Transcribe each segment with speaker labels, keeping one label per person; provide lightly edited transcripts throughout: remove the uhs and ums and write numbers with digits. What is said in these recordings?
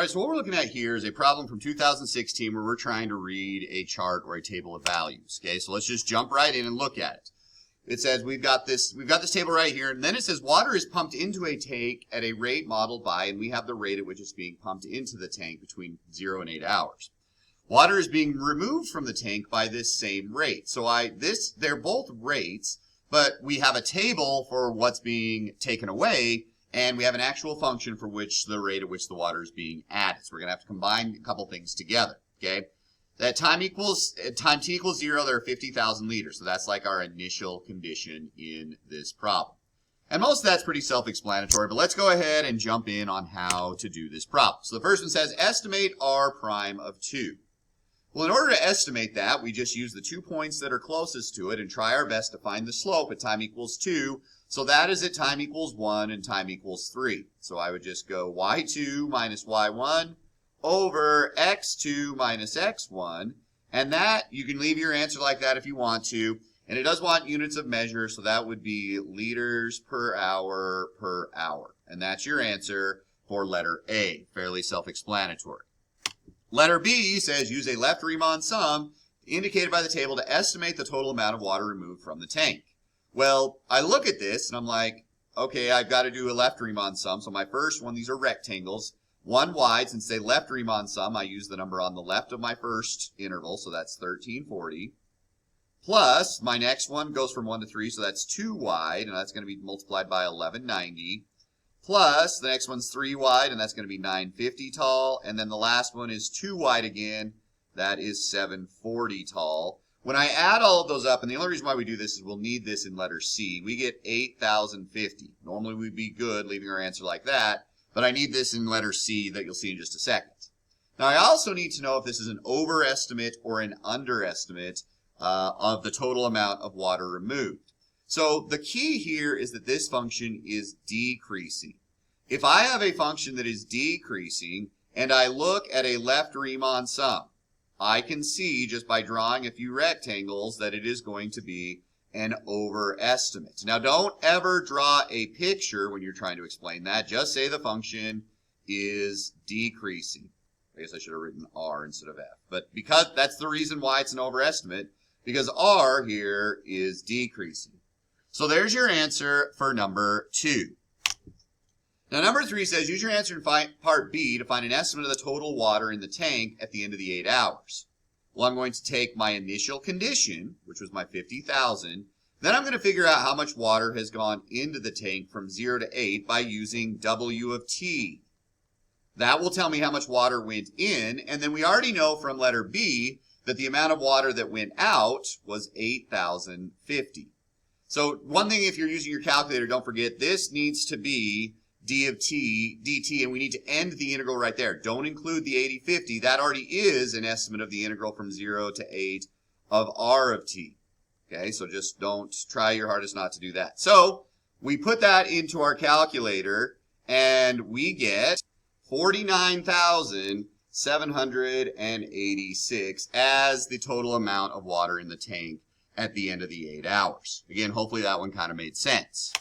Speaker 1: All right, so what we're looking at here is a problem from 2016 where we're trying to read a chart or a table of values. Okay, so let's just jump right in and look at it. It says we've got this table right here, and then it says water is pumped into a tank at a rate modeled by, and we have the rate at which it's being pumped into the tank between 0 and 8 hours. Water is being removed from the tank by this same rate. So they're both rates, but we have a table for what's being taken away, and we have an actual function for which the rate at which the water is being added. So we're going to have to combine a couple things together, okay? At time t equals 0, there are 50,000 liters. So that's like our initial condition in this problem. And most of that's pretty self-explanatory, but let's go ahead and jump in on how to do this problem. So the first one says, estimate r prime of 2. Well, in order to estimate that, we just use the 2 points that are closest to it and try our best to find the slope at time equals 2. So that is at time equals 1 and time equals 3. So I would just go y2 minus y1 over x2 minus x1. And that, you can leave your answer like that if you want to. And it does want units of measure, so that would be liters per hour per hour. And that's your answer for letter A. Fairly self-explanatory. Letter B says use a left Riemann sum indicated by the table to estimate the total amount of water removed from the tank. Well, I look at this and I'm like, okay, I've got to do a left Riemann sum. So my first one, these are rectangles. One wide, since they left Riemann sum, I use the number on the left of my first interval, so that's 1340. Plus, my next one goes from 1 to 3, so that's 2 wide, and that's going to be multiplied by 1190. Plus, the next one's 3 wide, and that's going to be 950 tall. And then the last one is 2 wide again. That is 740 tall. When I add all of those up, and the only reason why we do this is we'll need this in letter C, we get 8,050. Normally we'd be good leaving our answer like that, but I need this in letter C that you'll see in just a second. Now, I also need to know if this is an overestimate or an underestimate of the total amount of water removed. So the key here is that this function is decreasing. If I have a function that is decreasing and I look at a left Riemann sum, I can see just by drawing a few rectangles that it is going to be an overestimate. Now, don't ever draw a picture when you're trying to explain that. Just say the function is decreasing. I guess I should have written R instead of F. But because that's the reason why it's an overestimate, because R here is decreasing. So there's your answer for number 2. Now, number 3 says, use your answer in part B to find an estimate of the total water in the tank at the end of the 8 hours. Well, I'm going to take my initial condition, which was my 50,000. Then I'm going to figure out how much water has gone into the tank from 0 to 8 by using W of T. That will tell me how much water went in, and then we already know from letter B that the amount of water that went out was 8,050. So one thing, if you're using your calculator, don't forget this needs to be d of t dt, and we need to end the integral right there. Don't include the 80/50. That already is an estimate of the integral from 0 to 8 of r of t. Okay, so just don't try your hardest not to do that. So we put that into our calculator, and we get 49,786 as the total amount of water in the tank at the end of the 8 hours. Again, hopefully that one kind of made sense.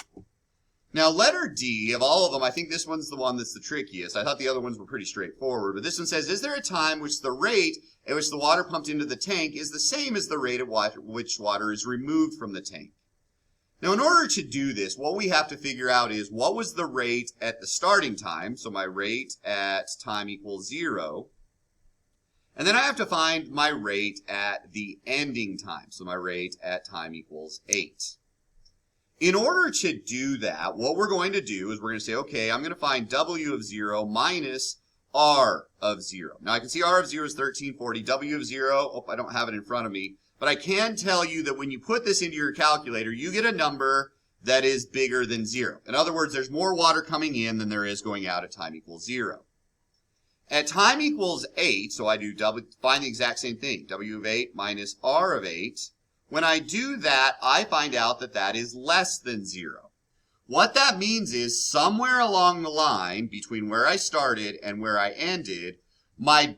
Speaker 1: Now, letter D, of all of them, I think this one's the one that's the trickiest. I thought the other ones were pretty straightforward, but this one says, is there a time which the rate at which the water pumped into the tank is the same as the rate at which water is removed from the tank? Now, in order to do this, what we have to figure out is what was the rate at the starting time, so my rate at time equals 0, and then I have to find my rate at the ending time, so my rate at time equals 8. In order to do that, what we're going to do is we're going to say, okay, I'm going to find W of 0 minus R of 0. Now, I can see R of 0 is 1340. W of 0, oh, I don't have it in front of me. But I can tell you that when you put this into your calculator, you get a number that is bigger than 0. In other words, there's more water coming in than there is going out at time equals 0. At time equals 8, so I do find the exact same thing. W of 8 minus R of 8. When I do that, I find out that that is less than 0. What that means is somewhere along the line between where I started and where I ended, my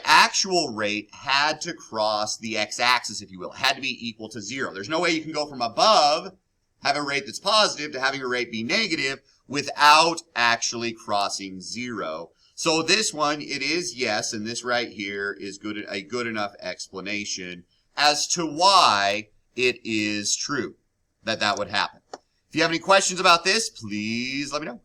Speaker 1: actual rate had to cross the x-axis, if you will. It had to be equal to 0. There's no way you can go from above, have a rate that's positive, to having a rate be negative without actually crossing 0. So this one, it is yes, and this right here is a good enough explanation as to why it is true that would happen. If you have any questions about this, please let me know.